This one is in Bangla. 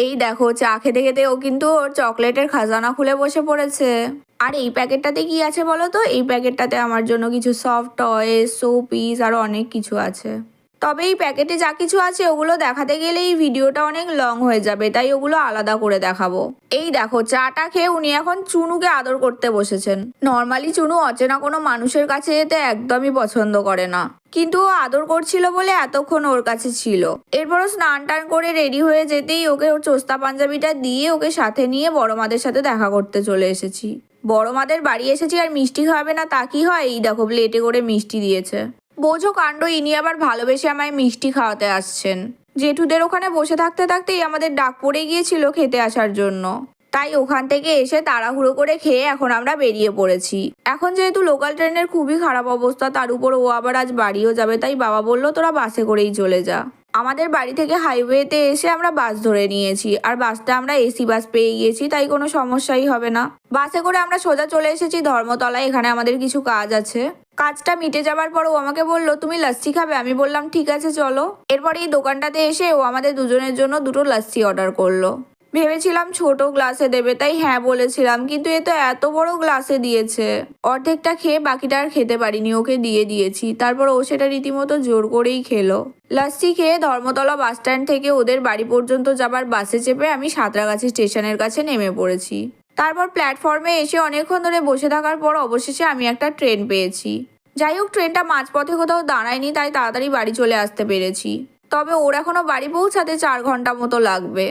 এই দেখো চা খেতে খেতে ও কিন্তু ওর চকলেটের খাজানা খুলে বসে পড়েছে। আর এই প্যাকেটটাতে কি আছে বলো তো? এই প্যাকেটটাতে আমার জন্য কিছু সফট টয়েস, শো পিস আরো অনেক কিছু আছে। তবে এই প্যাকেটে যা কিছু আছে ওগুলো দেখাতে গেলে এই ভিডিওটা অনেক লং হয়ে যাবে, তাই ওগুলো আলাদা করে দেখাবো। এই দেখো চাটা খেয়ে উনি এখন চুনুকে আদর করতে বসেছেন। নর্মালি চুনু অচেনা কোনো মানুষের কাছে যেতে একদমই পছন্দ করে না, কিন্তু ও আদর করছিল বলে এতক্ষণ ওর কাছে ছিল। এরপরও স্নান টান করে রেডি হয়ে যেতেই ওকে ওর চোস্তা পাঞ্জাবিটা দিয়ে ওকে সাথে নিয়ে বড় মাদের সাথে দেখা করতে চলে এসেছি। বড় মাদের বাড়ি এসেছি আর মিষ্টি খাবে না তা কি হয়? এই দেখো প্লেটে করে মিষ্টি দিয়েছে। বোঝো কাণ্ড, ইনি আবার ভালোবেসে আমায় মিষ্টি খাওয়াতে আসছেন। জেঠুদের ওখানে বসে থাকতে থাকতেই আমাদের ডাক পড়ে গিয়েছিল খেতে আসার জন্য, তাই ওখান থেকে এসে তাড়াহুড়ো করে খেয়ে এখন আমরা বেরিয়ে পড়েছি। এখন যেহেতু লোকাল ট্রেনের খুবই খারাপ অবস্থা, তার উপর ও আবার আজ বাড়িও যাবে, তাই বাবা বলল তোরা বাসে করেই চলে যা। আমাদের বাড়ি থেকে হাইওয়েতে এসে আমরা বাস ধরে নিয়েছি, আর বাসটা আমরা এসি বাস পেয়ে গিয়েছি, তাই কোনো সমস্যাই হবে না। বাসে করে আমরা সোজা চলে এসেছি ধর্মতলায়। এখানে আমাদের কিছু কাজ আছে। কাজটা মিটে যাবার পর ও আমাকে বললো তুমি লাস্সি খাবে? আমি বললাম ঠিক আছে চলো। এরপরে এই দোকানটাতে এসে ও আমাদের দুজনের জন্য দুটো লাস্সি অর্ডার করলো। ভেবেছিলাম ছোট গ্লাসে দেবে, তাই হ্যাঁ বলেছিলাম, কিন্তু এ তো এত বড় গ্লাসে দিয়েছে। অর্ধেকটা খেয়ে বাকিটা আর খেতে পারিনি, ওকে দিয়ে দিয়েছি। তারপর ও সেটা রীতিমতো জোর করেই খেলো। লাস্সি খেয়ে ধর্মতলা বাস স্ট্যান্ড থেকে ওদের বাড়ি পর্যন্ত যাবার বাসে চেপে আমি সাঁতরাগাছি স্টেশনের কাছে নেমে পড়েছি। তারপর প্ল্যাটফর্মে এসে অনেকক্ষণ ধরে বসে থাকার পর অবশেষে আমি একটা ট্রেন পেয়েছি। যাই হোক ট্রেনটা মাঝপথে কোথাও দাঁড়ায়নি, তাই তাড়াতাড়ি বাড়ি চলে আসতে পেরেছি। তবে ওর এখনো বাড়ি পৌঁছাতে 4 ঘন্টা মতো লাগবে।